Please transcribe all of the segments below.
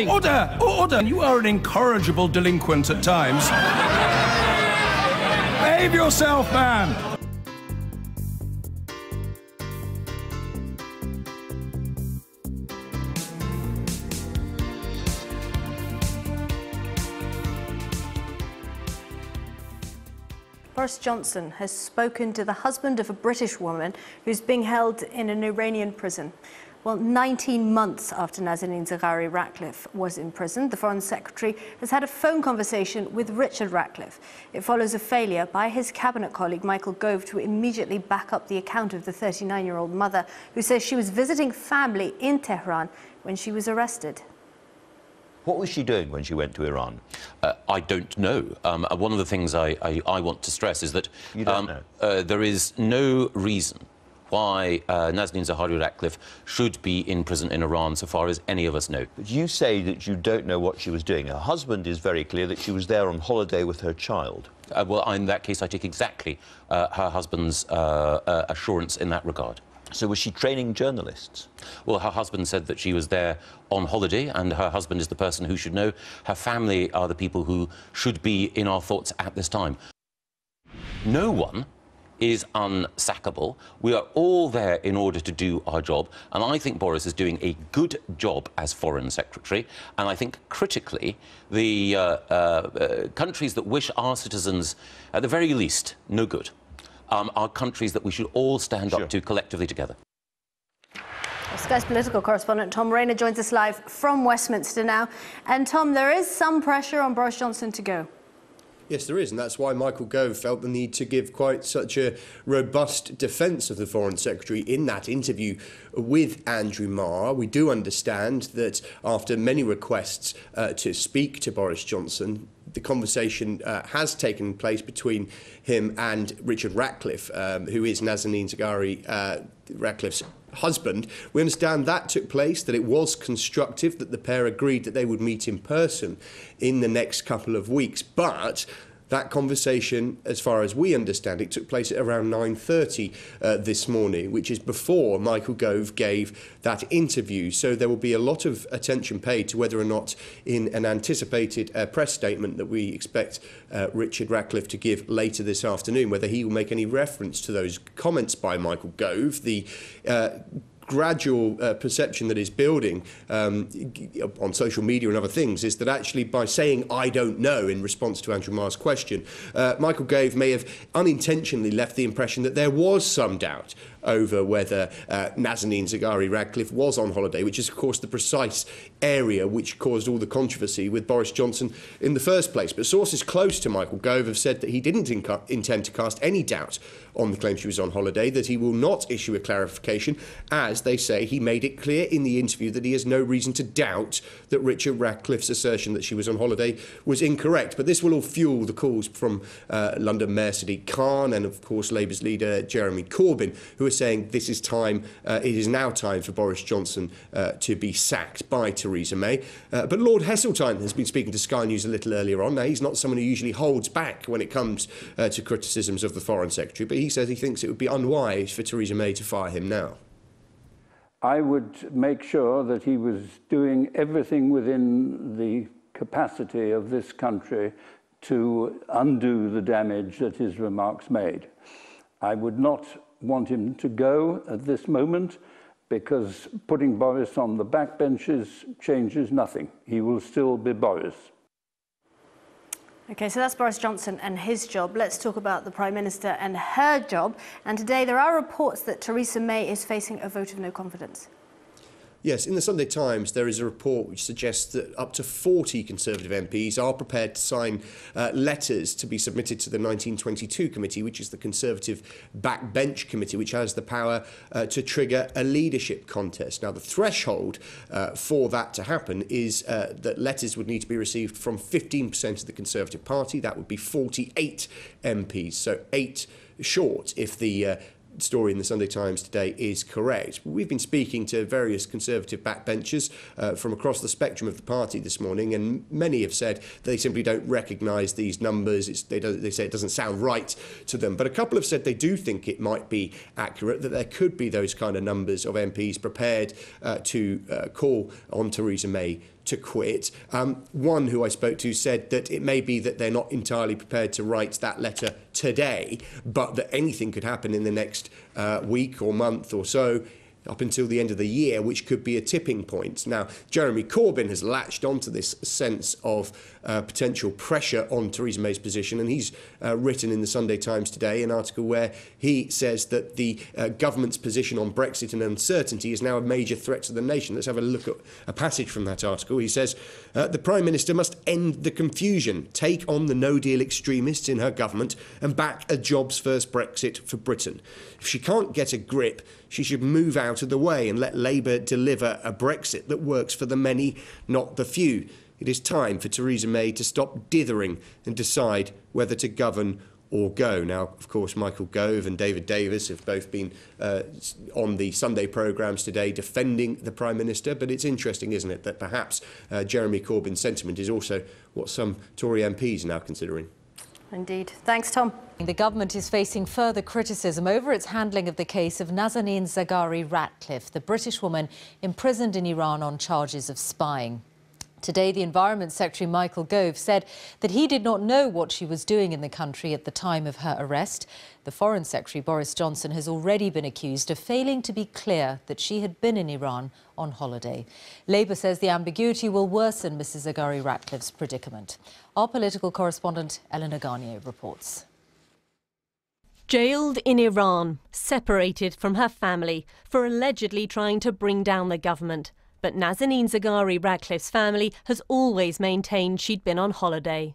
Order! Order! You are an incorrigible delinquent at times. Behave yourself, man! Boris Johnson has spoken to the husband of a British woman who's being held in an Iranian prison. Well, 19 months after Nazanin Zaghari-Ratcliffe was imprisoned, the Foreign Secretary has had a phone conversation with Richard Ratcliffe. It follows a failure by his cabinet colleague Michael Gove to immediately back up the account of the 39-year-old mother, who says she was visiting family in Tehran when she was arrested. What was she doing when she went to Iran? I don't know. One of the things I want to stress is that You don't know. There is no reason why Nazanin Zaghari-Ratcliffe should be in prison in Iran, so far as any of us know. But you say that you don't know what she was doing. Her husband is very clear that she was there on holiday with her child. Well, in that case, I take exactly her husband's assurance in that regard. So was she training journalists? Well, her husband said that she was there on holiday, and her husband is the person who should know. Her family are the people who should be in our thoughts at this time. No one is unsackable. We are all there in order to do our job, and I think Boris is doing a good job as Foreign Secretary, and I think critically the countries that wish our citizens, at the very least, no good, are countries that we should all stand up to collectively together. Sky's political correspondent Tom Rayner joins us live from Westminster now. And Tom, there is some pressure on Boris Johnson to go. Yes, there is, and that's why Michael Gove felt the need to give quite such a robust defence of the Foreign Secretary in that interview with Andrew Marr. We do understand that after many requests to speak to Boris Johnson, the conversation has taken place between him and Richard Ratcliffe, who is Nazanin Zaghari-Ratcliffe's husband. We understand that took place, that it was constructive, that the pair agreed that they would meet in person in the next couple of weeks. But that conversation, as far as we understand it, took place at around 9:30 this morning, which is before Michael Gove gave that interview. So there will be a lot of attention paid to whether or not, in an anticipated press statement that we expect Richard Ratcliffe to give later this afternoon, whether he will make any reference to those comments by Michael Gove. The gradual perception that is building on social media and other things is that actually by saying "I don't know" in response to Andrew Marr's question, Michael Gove may have unintentionally left the impression that there was some doubt over whether Nazanin Zaghari-Ratcliffe was on holiday, which is, of course, the precise area which caused all the controversy with Boris Johnson in the first place. But sources close to Michael Gove have said that he didn't intend to cast any doubt on the claim she was on holiday, that he will not issue a clarification, as they say he made it clear in the interview that he has no reason to doubt that Richard Ratcliffe's assertion that she was on holiday was incorrect. But this will all fuel the calls from London Mayor Sadiq Khan and, of course, Labour's leader Jeremy Corbyn, who are saying this is time, it is now time for Boris Johnson to be sacked by Theresa May. But Lord Heseltine has been speaking to Sky News a little earlier on. Now, he's not someone who usually holds back when it comes to criticisms of the Foreign Secretary, but he says he thinks it would be unwise for Theresa May to fire him now. I would make sure that he was doing everything within the capacity of this country to undo the damage that his remarks made. I would not want him to go at this moment, because putting Boris on the backbenches changes nothing. He will still be Boris. OK, so that's Boris Johnson and his job. Let's talk about the Prime Minister and her job. And today there are reports that Theresa May is facing a vote of no confidence. Yes, in the Sunday Times, there is a report which suggests that up to 40 Conservative MPs are prepared to sign letters to be submitted to the 1922 committee, which is the Conservative backbench committee, which has the power to trigger a leadership contest. Now, the threshold for that to happen is that letters would need to be received from 15% of the Conservative Party. That would be 48 MPs, so 8 short if the story in the Sunday Times today is correct. We've been speaking to various Conservative backbenchers from across the spectrum of the party this morning, and many have said they simply don't recognise these numbers. They say it doesn't sound right to them. But a couple have said they do think it might be accurate, that there could be those kind of numbers of MPs prepared to call on Theresa May to quit. One who I spoke to said that it may be that they're not entirely prepared to write that letter today, but that anything could happen in the next week or month or so, up until the end of the year, which could be a tipping point. Now, Jeremy Corbyn has latched onto this sense of potential pressure on Theresa May's position, and he's written in the Sunday Times today an article where he says that the government's position on Brexit and uncertainty is now a major threat to the nation. Let's have a look at a passage from that article. He says, the Prime Minister must end the confusion, take on the no-deal extremists in her government and back a jobs-first Brexit for Britain. If she can't get a grip, she should move out of the way and let Labour deliver a Brexit that works for the many, not the few. It is time for Theresa May to stop dithering and decide whether to govern or go. Now, of course, Michael Gove and David Davis have both been on the Sunday programmes today defending the Prime Minister, but it's interesting, isn't it, that perhaps Jeremy Corbyn's sentiment is also what some Tory MPs are now considering. Indeed. Thanks, Tom. The government is facing further criticism over its handling of the case of Nazanin Zaghari-Ratcliffe, the British woman imprisoned in Iran on charges of spying. Today, the Environment Secretary Michael Gove said that he did not know what she was doing in the country at the time of her arrest. The Foreign Secretary, Boris Johnson, has already been accused of failing to be clear that she had been in Iran on holiday. Labour says the ambiguity will worsen Mrs Zaghari-Ratcliffe's predicament. Our political correspondent, Eleanor Garnier, reports. Jailed in Iran, separated from her family for allegedly trying to bring down the government. But Nazanin Zaghari-Ratcliffe's family has always maintained she'd been on holiday.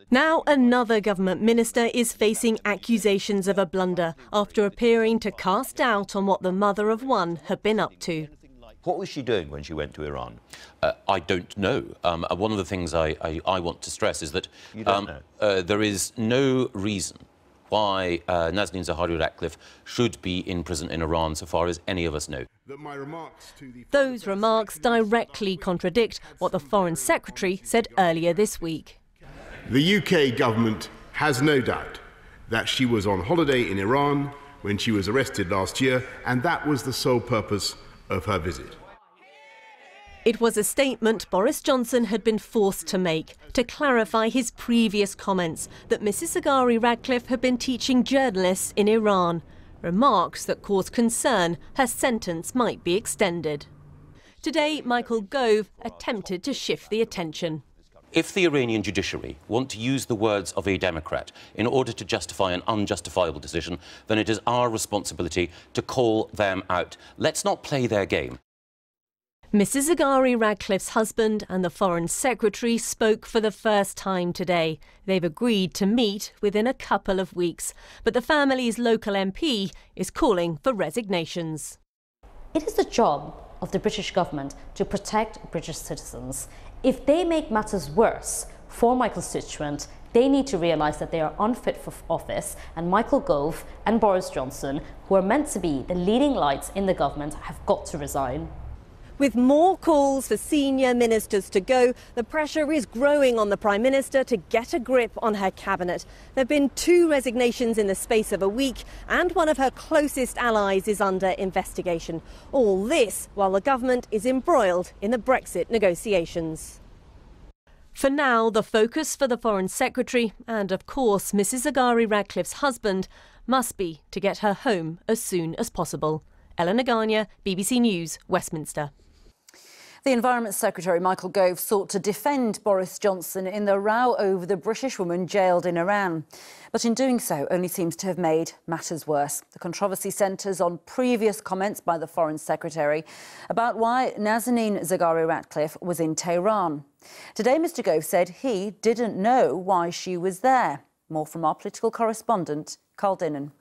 Now another government minister is facing accusations of a blunder after appearing to cast doubt on what the mother of one had been up to. What was she doing when she went to Iran? I don't know. One of the things I want to stress is that there is no reason why Nazanin Zaghari-Ratcliffe should be in prison in Iran, so far as any of us know. Those remarks directly contradict what the Foreign Secretary said earlier this week. The UK government has no doubt that she was on holiday in Iran when she was arrested last year, and that was the sole purpose of her visit. It was a statement Boris Johnson had been forced to make to clarify his previous comments that Mrs Zaghari-Ratcliffe had been teaching journalists in Iran, remarks that caused concern her sentence might be extended. Today, Michael Gove attempted to shift the attention. If the Iranian judiciary want to use the words of a Democrat in order to justify an unjustifiable decision, then it is our responsibility to call them out. Let's not play their game. Mrs Zaghari-Ratcliffe's husband and the Foreign Secretary spoke for the first time today. They've agreed to meet within a couple of weeks, but the family's local MP is calling for resignations. It is the job of the British government to protect British citizens. If they make matters worse for my constituent, they need to realise that they are unfit for office, and Michael Gove and Boris Johnson, who are meant to be the leading lights in the government, have got to resign. With more calls for senior ministers to go, the pressure is growing on the Prime Minister to get a grip on her cabinet. There have been 2 resignations in the space of a week, and one of her closest allies is under investigation. All this while the government is embroiled in the Brexit negotiations. For now, the focus for the Foreign Secretary and, of course, Mrs Zaghari-Ratcliffe's husband must be to get her home as soon as possible. Eleanor Garnier, BBC News, Westminster. The Environment Secretary Michael Gove sought to defend Boris Johnson in the row over the British woman jailed in Iran. But in doing so, only seems to have made matters worse. The controversy centres on previous comments by the Foreign Secretary about why Nazanin Zaghari-Ratcliffe was in Tehran. Today, Mr Gove said he didn't know why she was there. More from our political correspondent, Carl Dinnan.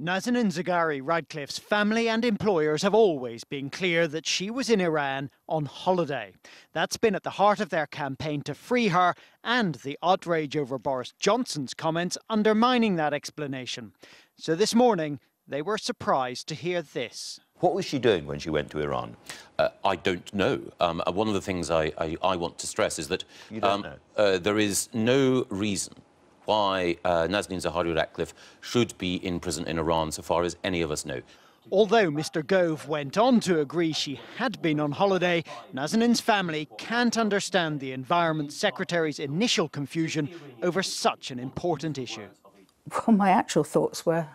Nazanin Zaghari-Ratcliffe's family and employers have always been clear that she was in Iran on holiday. That's been at the heart of their campaign to free her, and the outrage over Boris Johnson's comments undermining that explanation. So this morning, they were surprised to hear this. What was she doing when she went to Iran? I don't know. One of the things I want to stress is that there is no reason why Nazanin Zaghari-Ratcliffe should be in prison in Iran, so far as any of us know. Although Mr Gove went on to agree she had been on holiday, Nazanin's family can't understand the Environment Secretary's initial confusion over such an important issue. Well, my actual thoughts were,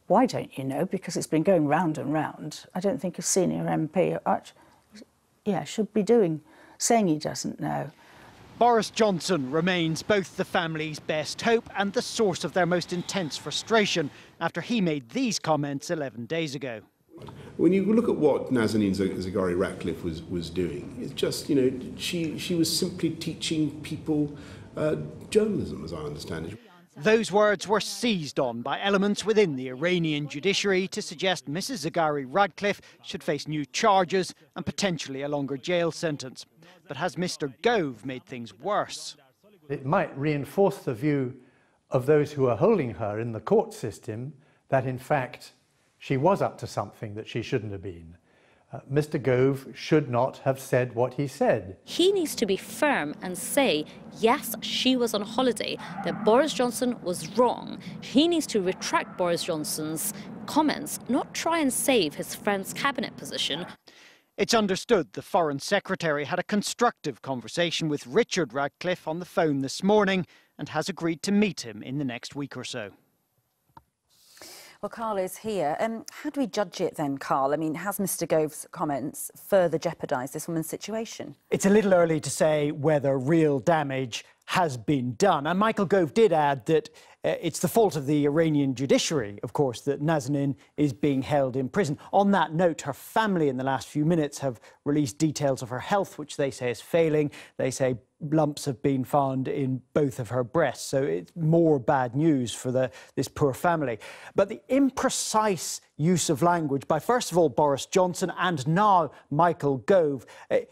why don't you know? Because it's been going round and round. I don't think a senior MP should be saying he doesn't know. Boris Johnson remains both the family's best hope and the source of their most intense frustration after he made these comments 11 days ago. When you look at what Nazanin Zaghari-Ratcliffe was doing, it's just, you know, she was simply teaching people journalism, as I understand it. Those words were seized on by elements within the Iranian judiciary to suggest Mrs Zaghari-Ratcliffe should face new charges and potentially a longer jail sentence. But has Mr Gove made things worse? It might reinforce the view of those who are holding her in the court system that, in fact, she was up to something that she shouldn't have been. Mr Gove should not have said what he said. He needs to be firm and say, yes, she was on holiday, that Boris Johnson was wrong. He needs to retract Boris Johnson's comments, not try and save his friend's cabinet position. It's understood the Foreign Secretary had a constructive conversation with Richard Ratcliffe on the phone this morning and has agreed to meet him in the next week or so. Well, Carl is here. How do we judge it then, Carl? I mean, has Mr Gove's comments further jeopardised this woman's situation? It's a little early to say whether real damage has been done. And Michael Gove did add that it's the fault of the Iranian judiciary, of course, that Nazanin is being held in prison. On that note, her family in the last few minutes have released details of her health, which they say is failing. They say lumps have been found in both of her breasts. So it's more bad news for this poor family. But the imprecise use of language by, first of all, Boris Johnson and now Michael Gove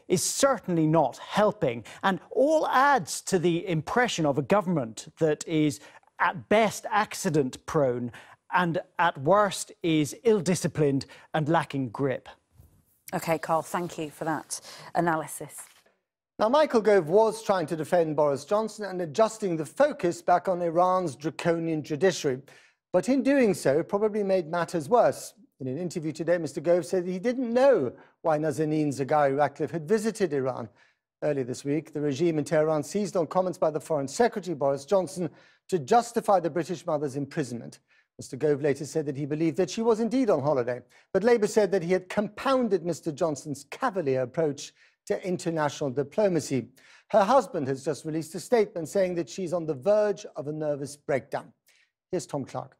is certainly not helping, and all adds to the impression of a government that is at best accident-prone and at worst is ill-disciplined and lacking grip. OK, Carl, thank you for that analysis. Now, Michael Gove was trying to defend Boris Johnson and adjusting the focus back on Iran's draconian judiciary. But in doing so, probably made matters worse. In an interview today, Mr Gove said that he didn't know why Nazanin Zaghari-Ratcliffe had visited Iran. Earlier this week, the regime in Tehran seized on comments by the Foreign Secretary, Boris Johnson, to justify the British mother's imprisonment. Mr Gove later said that he believed that she was indeed on holiday, but Labour said that he had compounded Mr Johnson's cavalier approach to international diplomacy. Her husband has just released a statement saying that she's on the verge of a nervous breakdown. Here's Tom Clark.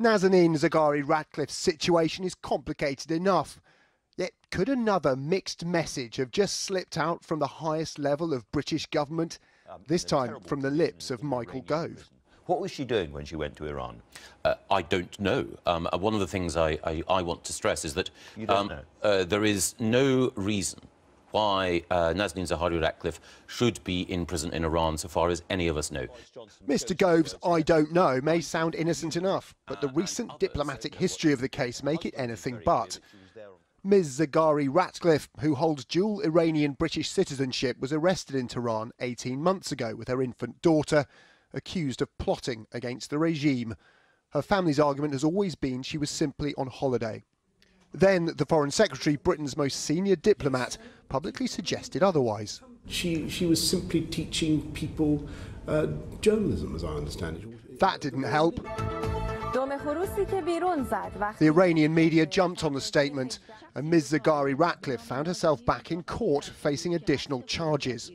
Nazanin Zaghari-Ratcliffe's situation is complicated enough. Yet could another mixed message have just slipped out from the highest level of British government, this time from the lips of Michael Gove? What was she doing when she went to Iran? I don't know. One of the things I want to stress is that there is no reason why Nazanin Zaghari-Ratcliffe should be in prison in Iran, so far as any of us know. Mr Gove's "I don't know" may sound innocent enough, but the recent diplomatic history of the case make it anything but. Ms Zaghari-Ratcliffe, who holds dual Iranian-British citizenship, was arrested in Tehran 18 months ago with her infant daughter, accused of plotting against the regime. Her family's argument has always been she was simply on holiday. Then the Foreign Secretary, Britain's most senior diplomat, publicly suggested otherwise. She was simply teaching people journalism, as I understand it. That didn't help. The Iranian media jumped on the statement, and Ms Zaghari-Ratcliffe found herself back in court facing additional charges.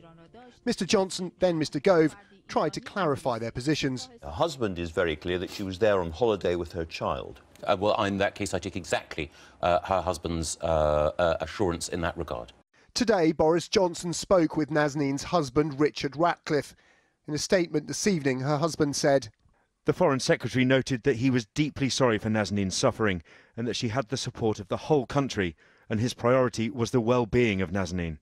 Mr Johnson, then Mr Gove, tried to clarify their positions. Her husband is very clear that she was there on holiday with her child. Well, in that case, I take exactly her husband's assurance in that regard. Today, Boris Johnson spoke with Nazanin's husband, Richard Ratcliffe. In a statement this evening, her husband said, "The Foreign Secretary noted that he was deeply sorry for Nazanin's suffering and that she had the support of the whole country, and his priority was the well-being of Nazanin."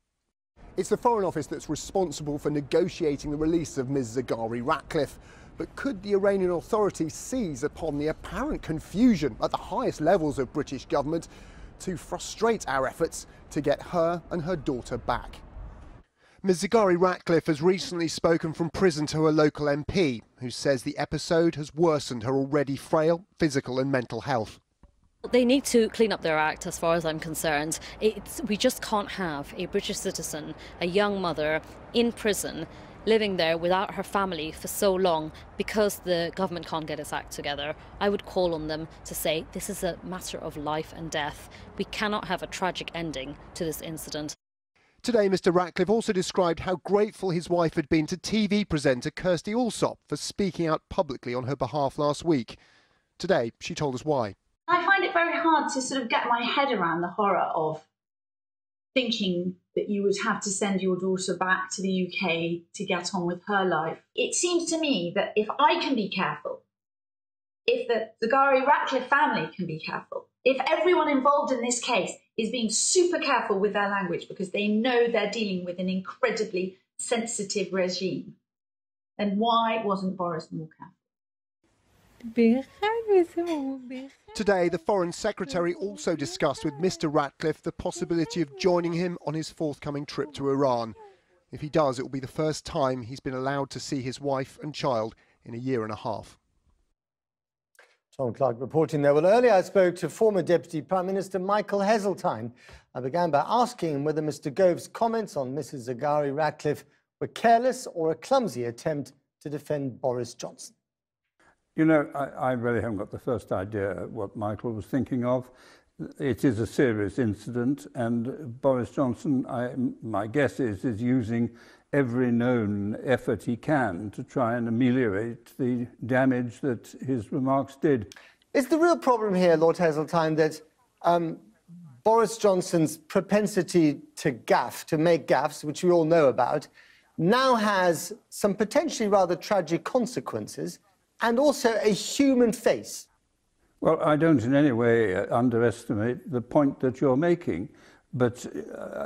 It's the Foreign Office that's responsible for negotiating the release of Ms Zaghari-Ratcliffe. But could the Iranian authorities seize upon the apparent confusion at the highest levels of British government to frustrate our efforts to get her and her daughter back? Ms Zaghari-Ratcliffe has recently spoken from prison to her local MP, who says the episode has worsened her already frail physical and mental health. They need to clean up their act, as far as I'm concerned. We just can't have a British citizen, a young mother, in prison, living there without her family for so long because the government can't get its act together. I would call on them to say this is a matter of life and death. We cannot have a tragic ending to this incident. Today, Mr Ratcliffe also described how grateful his wife had been to TV presenter Kirsty Allsop for speaking out publicly on her behalf last week. Today, she told us why. I find it very hard to sort of get my head around the horror of thinking that you would have to send your daughter back to the UK to get on with her life. It seems to me that if I can be careful, if the Zaghari-Ratcliffe family can be careful, if everyone involved in this case is being super careful with their language because they know they're dealing with an incredibly sensitive regime, then why wasn't Boris more careful? Today, the Foreign Secretary also discussed with Mr Ratcliffe the possibility of joining him on his forthcoming trip to Iran. If he does, it will be the first time he's been allowed to see his wife and child in a year and a half. Tom Clark reporting there. Well, earlier I spoke to former Deputy Prime Minister Michael Heseltine. I began by asking him whether Mr Gove's comments on Mrs Zaghari-Ratcliffe were careless or a clumsy attempt to defend Boris Johnson. You know, I really haven't got the first idea what Michael was thinking of. It is a serious incident, and Boris Johnson, my guess is using every known effort he can to try and ameliorate the damage that his remarks did. Is the real problem here, Lord Heseltine, that Boris Johnson's propensity to gaffe, to make gaffes, which we all know about, now has some potentially rather tragic consequences, and also a human face? Well, I don't in any way underestimate the point that you're making, but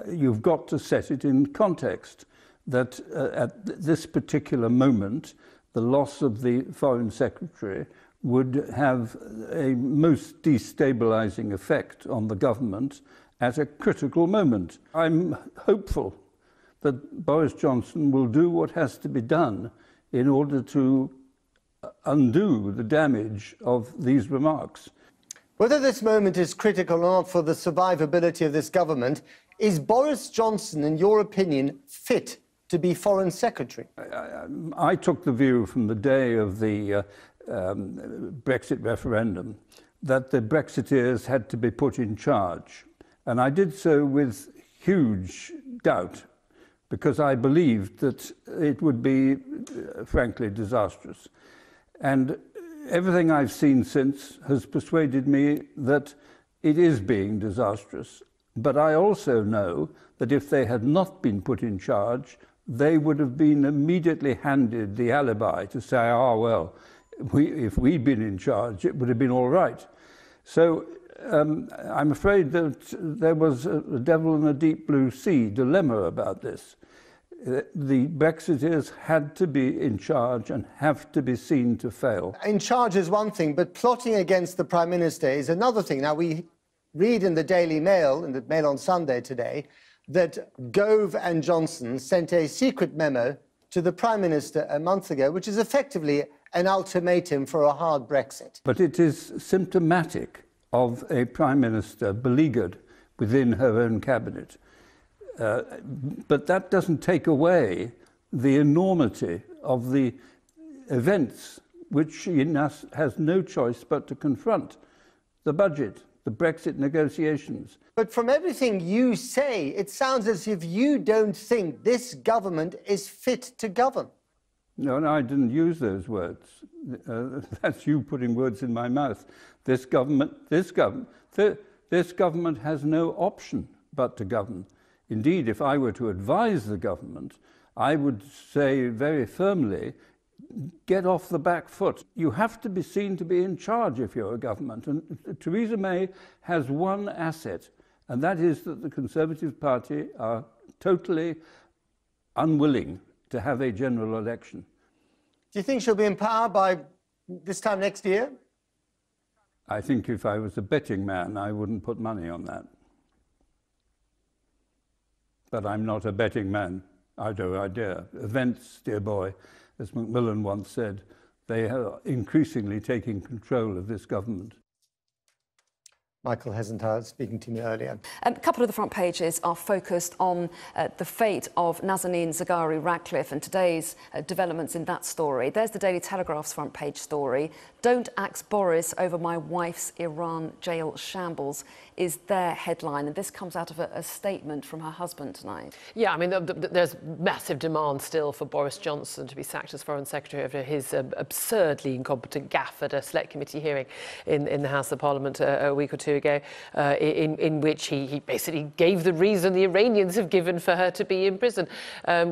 you've got to set it in context that at this particular moment, the loss of the Foreign Secretary would have a most destabilising effect on the government at a critical moment. I'm hopeful that Boris Johnson will do what has to be done in order to undo the damage of these remarks. Whether this moment is critical or not for the survivability of this government, is Boris Johnson, in your opinion, fit to be Foreign Secretary? I took the view from the day of the Brexit referendum that the Brexiteers had to be put in charge. And I did so with huge doubt, because I believed that it would be, frankly, disastrous. And everything I've seen since has persuaded me that it is being disastrous. But I also know that if they had not been put in charge, they would have been immediately handed the alibi to say, oh, well, if we'd been in charge, it would have been all right. So I'm afraid that there was a devil in a deep blue sea dilemma about this. The Brexiteers had to be in charge and have to be seen to fail. In charge is one thing, but plotting against the Prime Minister is another thing. Now, we read in the Daily Mail, in the Mail on Sunday today, that Gove and Johnson sent a secret memo to the Prime Minister a month ago, which is effectively an ultimatum for a hard Brexit. But it is symptomatic of a Prime Minister beleaguered within her own cabinet. But that doesn't take away the enormity of the events which she has no choice but to confront. The budget, the Brexit negotiations. But from everything you say, it sounds as if you don't think this government is fit to govern. No, I didn't use those words. That's you putting words in my mouth. This government has no option but to govern. Indeed, if I were to advise the government, I would say very firmly, get off the back foot. You have to be seen to be in charge if you're a government. And Theresa May has one asset, and that is that the Conservative Party are totally unwilling to have a general election. Do you think she'll be in power by this time next year? I think if I was a betting man, I wouldn't put money on that. But I'm not a betting man. I have no idea. Events, dear boy, as Macmillan once said, they are increasingly taking control of this government. Michael Hessenthal speaking to me earlier. A couple of the front pages are focused on the fate of Nazanin Zaghari-Ratcliffe and today's developments in that story. There's the Daily Telegraph's front page story. "Don't axe Boris over my wife's Iran jail shambles" is their headline, and this comes out of a statement from her husband tonight. Yeah, I mean, there's massive demand still for Boris Johnson to be sacked as Foreign Secretary after his absurdly incompetent gaffe at a Select Committee hearing in the House of Parliament a week or two ago, in which he basically gave the reason the Iranians have given for her to be in prison,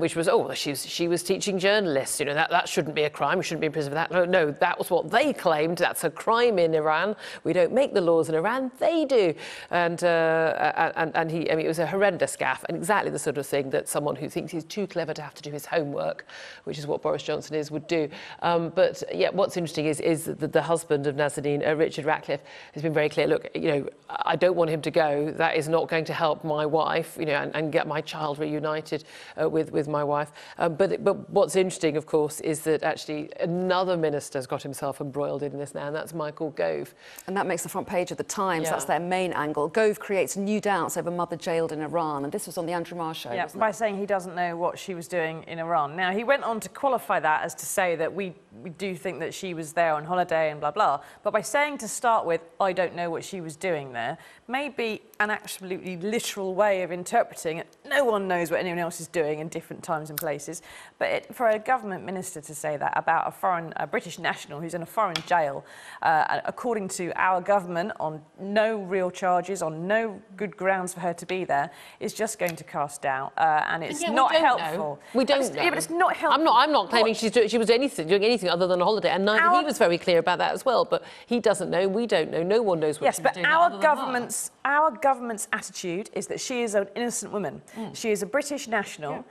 which was, oh, she was teaching journalists. You know, that shouldn't be a crime. We shouldn't be in prison for that. No, that was what they claimed. That's a crime in Iran. We don't make the laws in Iran. They do. And he, I mean, it was a horrendous gaffe, and exactly the sort of thing that someone who thinks he's too clever to have to do his homework, which is what Boris Johnson is, would do. But yeah, what's interesting is that the husband of Nazanin, Richard Ratcliffe, has been very clear. Look, you know, I don't want him to go. That is not going to help my wife, you know, and get my child reunited with my wife. But what's interesting, of course, is that actually another minister's got himself embroiled in this now, and that's Michael Gove. And that makes the front page of the Times. Yeah. That's their main angle. Gove creates new doubts over mother jailed in Iran, and this was on the Andrew Marr show. Yeah, by saying he doesn't know what she was doing in Iran. Now, he went on to qualify that as to say that we do think that she was there on holiday and blah, blah. But by saying to start with, I don't know what she was doing there, may be an absolutely literal way of interpreting it. No one knows what anyone else is doing in different times and places. But for a government minister to say that about a British national who's in a foreign jail, according to our government, on no real charges, on no good grounds for her to be there, is just going to cast doubt, and it's not helpful. We don't know. Yeah, but it's not helpful. I'm not claiming she was doing anything other than a holiday, and he was very clear about that as well. But he doesn't know. We don't know. No one knows what she's doing. Yes, but our government's attitude is that she is an innocent woman. She is a British national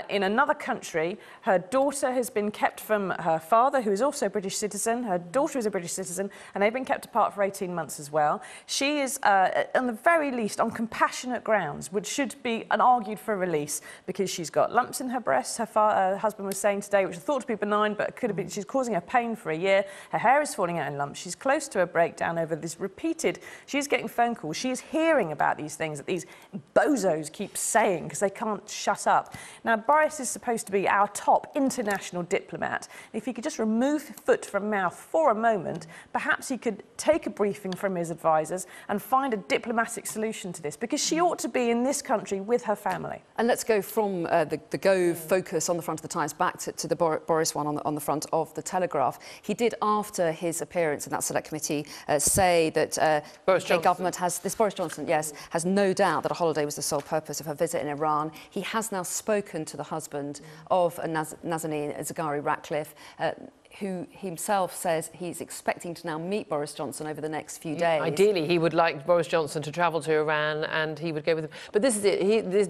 in another country. Her daughter has been kept from her father, who is also a British citizen. Her daughter is a British citizen, and they've been kept apart for 18 months as well. She is, on the very least, on compassionate grounds, which should be argued for release, because she's got lumps in her breasts. Her husband was saying today, which was thought to be benign, but it could have been, she's causing her pain for a year. Her hair is falling out in lumps. She's close to a breakdown over this repeated. She's getting phone calls. She's hearing about these things that these bozos keep saying because they can't shut up. Now, Boris is supposed to be our top international diplomat. If he could just remove foot from mouth for a moment, perhaps he could take a briefing from his advisors and find a diplomatic solution to this, because she ought to be in this country with her family. And let's go from the Gove focus on the front of the Times back to the Boris one on the front of the Telegraph. He did, after his appearance in that Select Committee, say that the government has, Boris Johnson, yes, has no doubt that a holiday was the sole purpose of her visit in Iran. He has now spoken to the husband of Nazanin Zaghari-Ratcliffe, who himself says he's expecting to now meet Boris Johnson over the next few days. Ideally, he would like Boris Johnson to travel to Iran, and he would go with him. But this is it.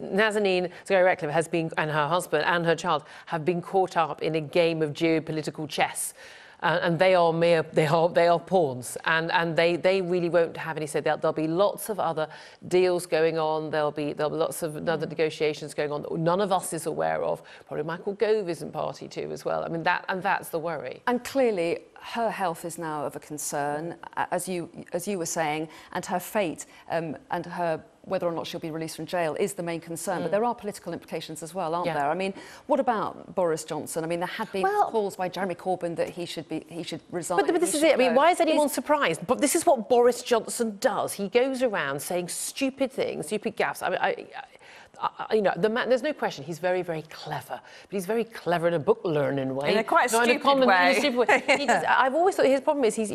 Nazanin Zaghari-Ratcliffe has been, and her husband and her child have been caught up in a game of geopolitical chess. And they are pawns, and they really won't have any say. There'll be lots of other deals going on. There'll be lots of other negotiations going on that none of us is aware of. Probably Michael Gove isn't party to as well. I mean, that's the worry. And clearly, her health is now of a concern, as you were saying, and her fate and her whether or not she'll be released from jail is the main concern. But there are political implications as well, aren't there? I mean, what about Boris Johnson? I mean, there had been calls by Jeremy Corbyn that he should resign. But this is it. I mean, why is anyone surprised? But this is what Boris Johnson does. He goes around saying stupid things, stupid gaffes. I mean, you know, the man, there's no question, he's very, very clever. But he's very clever in a book-learning way. In a quite stupid way. I've always thought his problem is he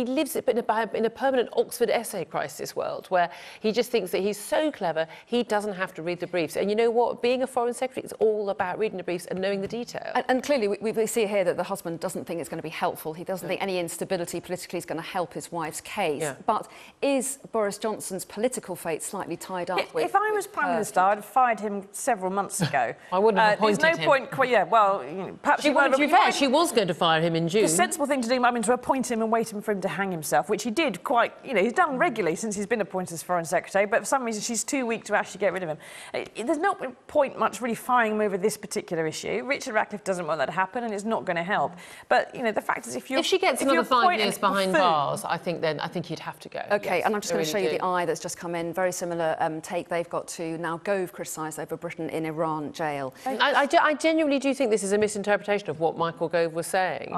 lives in a permanent Oxford essay crisis world, where he just thinks that he's so clever, he doesn't have to read the briefs. And you know what? Being a foreign secretary is all about reading the briefs and knowing the detail. And clearly, we see here that the husband doesn't think it's going to be helpful. He doesn't think any instability politically is going to help his wife's case. But is Boris Johnson's political fate slightly tied up with... If I was Prime Minister, I'd fired him several months ago. I wouldn't have appointed him. There's no point... Yeah, well, perhaps... To be fair, she was going to fire him in June. The sensible thing to do might have been to appoint him and wait for him to hang himself, which he did quite... he's done regularly since he's been appointed as Foreign Secretary, but for some reason she's too weak to actually get rid of him. There's no point much really firing him over this particular issue. Richard Ratcliffe doesn't want that to happen, and it's not going to help. But, the fact is, if she gets another 5 years behind bars, I think you'd have to go. OK, yes, and I'm just going to show you the eye that's just come in. Very similar take they've got to now Gove criticised over Britain in Iran jail. I genuinely do think this is a misinterpretation of what Michael Gove was saying.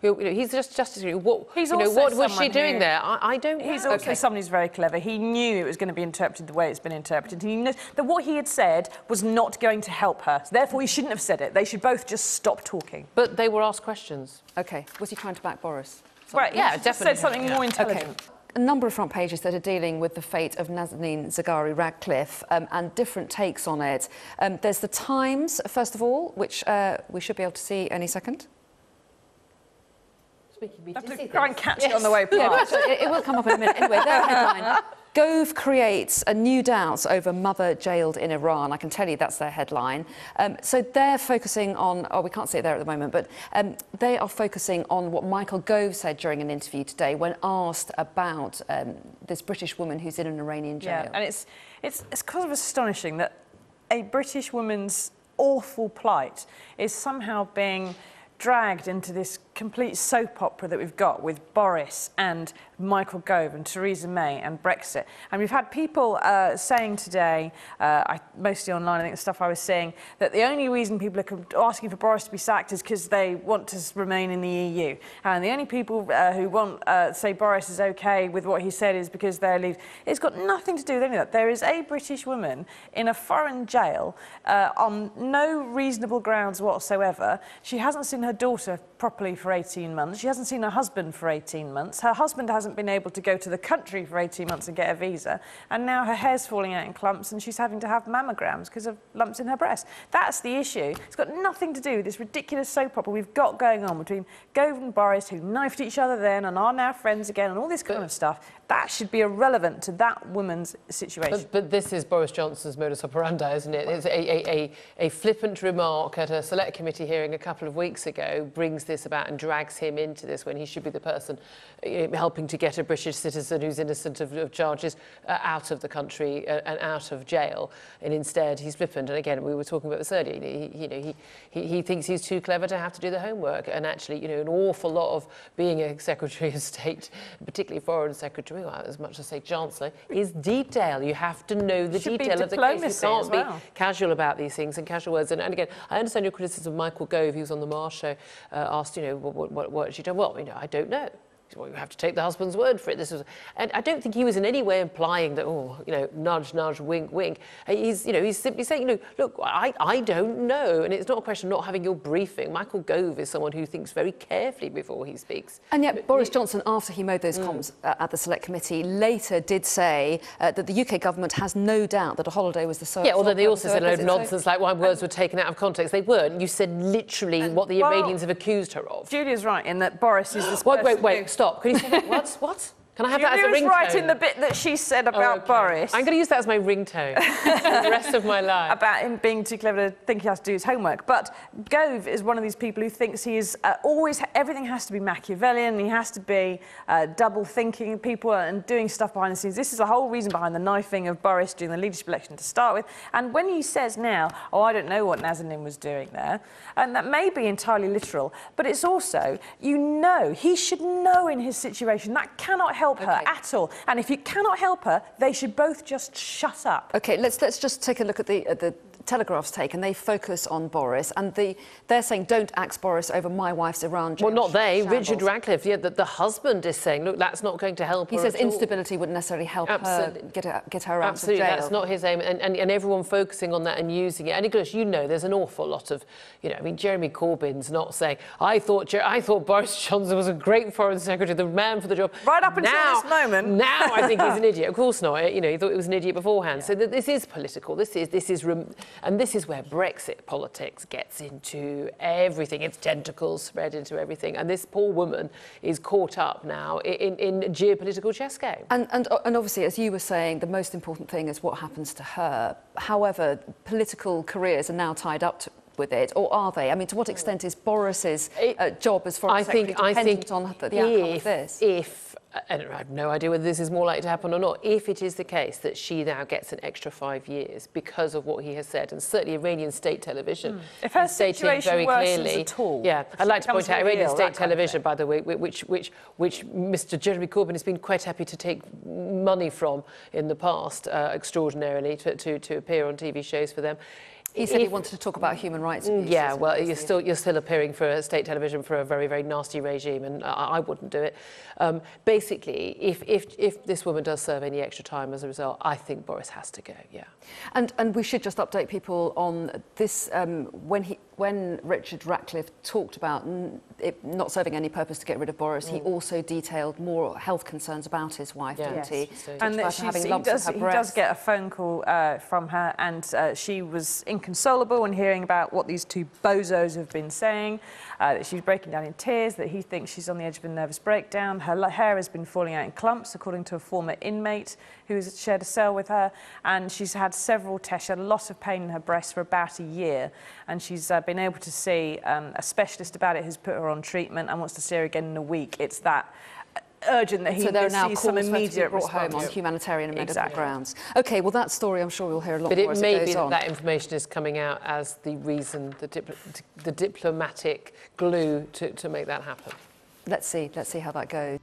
He's just what was she doing there? I don't know. He's also someone who's very clever. He knew it was going to be interpreted the way it's been interpreted. He knows that what he had said was not going to help her. So therefore, he shouldn't have said it. They should both just stop talking. But they were asked questions. OK. Was he trying to back Boris? Right, yeah, definitely. Said something more intelligent. Okay. A number of front pages that are dealing with the fate of Nazanin Zaghari-Ratcliffe and different takes on it. There's the Times, first of all, which we should be able to see any second. Try and catch it on the way past. Yeah, it will come up in a minute. Anyway, their headline. Gove creates a new doubts over mother jailed in Iran. I can tell you that's their headline. So they're focusing on... Oh, we can't see it there at the moment, but they are focusing on what Michael Gove said during an interview today when asked about this British woman who's in an Iranian jail. Yeah, and it's kind of astonishing that a British woman's awful plight is somehow being dragged into this complete soap opera that we've got with Boris and Michael Gove and Theresa May and Brexit. And we've had people saying today, mostly online, I think the stuff I was seeing, that the only reason people are asking for Boris to be sacked is because they want to remain in the EU. And the only people who want say Boris is OK with what he said is because they're leaving. It's got nothing to do with any of that. There is a British woman in a foreign jail on no reasonable grounds whatsoever. She hasn't seen her daughter properly for 18 months. She hasn't seen her husband for 18 months. Her husband hasn't been able to go to the country for 18 months and get a visa. And now her hair's falling out in clumps and she's having to have mammograms because of lumps in her breast. That's the issue. It's got nothing to do with this ridiculous soap opera we've got going on between Gove and Boris, who knifed each other then and are now friends again and all this kind of stuff. That should be irrelevant to that woman's situation. But this is Boris Johnson's modus operandi, isn't it? It's a flippant remark at a select committee hearing a couple of weeks ago brings this about and drags him into this when he should be the person helping to get a British citizen who's innocent of charges out of the country and out of jail. And instead, he's flippant. And again, we were talking about this earlier. He thinks he's too clever to have to do the homework. And actually, an awful lot of being a Secretary of State, particularly Foreign Secretary, as much as say Chancellor, is detail. You have to know the detail of the case. You can't be casual about these things and casual words. And again, I understand your criticism of Michael Gove, who was on the Marsh show, asked, what has she done? Well, I don't know. Well, you have to take the husband's word for it. And I don't think he was in any way implying that, nudge, nudge, wink, wink. He's simply saying, look, I don't know. And it's not a question of not having your briefing. Michael Gove is someone who thinks very carefully before he speaks. And yet Boris Johnson, after he made those comments at the Select Committee, later did say that the UK government has no doubt that a holiday was the sole... Yeah, although they also said a load of nonsense, like why words were taken out of context. They weren't. You said literally what the Iranians have accused her of. Julia's right in that Boris is this person Wait, stop. Can you say that? What? Can I have that as a ringtone? Julia's right in the bit that she said about Boris. I'm going to use that as my ringtone for the rest of my life. About him being too clever to think he has to do his homework. But Gove is one of these people who thinks he is always... Everything has to be Machiavellian. He has to be double-thinking people and doing stuff behind the scenes. This is the whole reason behind the knifing of Boris during the leadership election to start with. And when he says now, I don't know what Nazanin was doing there, and that may be entirely literal, but it's also, he should know in his situation. That cannot help her at all. And if you cannot help her, they should both just shut up. OK, let's just take a look at the Telegraph's take, and they focus on Boris, and they're saying, don't axe Boris over my wife's Iran jail. Well, not they. Shambles. Richard Ratcliffe, the husband is saying, look, that's not going to help her. He says instability wouldn't necessarily help her get her out of jail. That's not his aim, and everyone focusing on that and using it. And Nicholas, there's an awful lot of, Jeremy Corbyn's not saying, I thought Boris Johnson was a great foreign secretary, the man for the job. Right up until this moment. Now I think he's an idiot. Of course not. He thought he was an idiot beforehand. Yeah. So this is political. This is And this is where Brexit politics gets into everything. Its tentacles spread into everything. And this poor woman is caught up now in a geopolitical chess game. And obviously, as you were saying, the most important thing is what happens to her. However, political careers are now tied up with it, or are they? I mean, to what extent is Boris's job as Foreign Secretary dependent on the outcome of this? I have no idea whether this is more likely to happen or not. If it is the case that she now gets an extra 5 years because of what he has said, and certainly Iranian state television if her is stating situation very worsens clearly. at all, yeah, I'd like to point out really Iranian ill, state that kind of television, by the way, which Mr. Jeremy Corbyn has been quite happy to take money from in the past, extraordinarily, to appear on TV shows for them. He said he wanted to talk about human rights abuses. Yeah, well, you're still appearing for a state television for a very, very nasty regime, and I wouldn't do it. Basically, if this woman does serve any extra time as a result, I think Boris has to go. Yeah. And we should just update people on this. When Richard Ratcliffe talked about it not serving any purpose to get rid of Boris, he also detailed more health concerns about his wife, didn't he? And that he does get a phone call from her, and she was inconsolable when hearing about what these two bozos have been saying, that she's breaking down in tears, that he thinks she's on the edge of a nervous breakdown. Her hair has been falling out in clumps, according to a former inmate who's shared a cell with her, and she's had several tests. She had a lot of pain in her breast for about a year, and she's been able to see a specialist about it who's put her on treatment and wants to see her again in a week. It's that urgent that he sees some immediate brought home on humanitarian and medical grounds. OK, well, that story, I'm sure we'll hear a lot more as it goes on. But it may be that information is coming out as the reason, the diplomatic glue to make that happen. Let's see how that goes.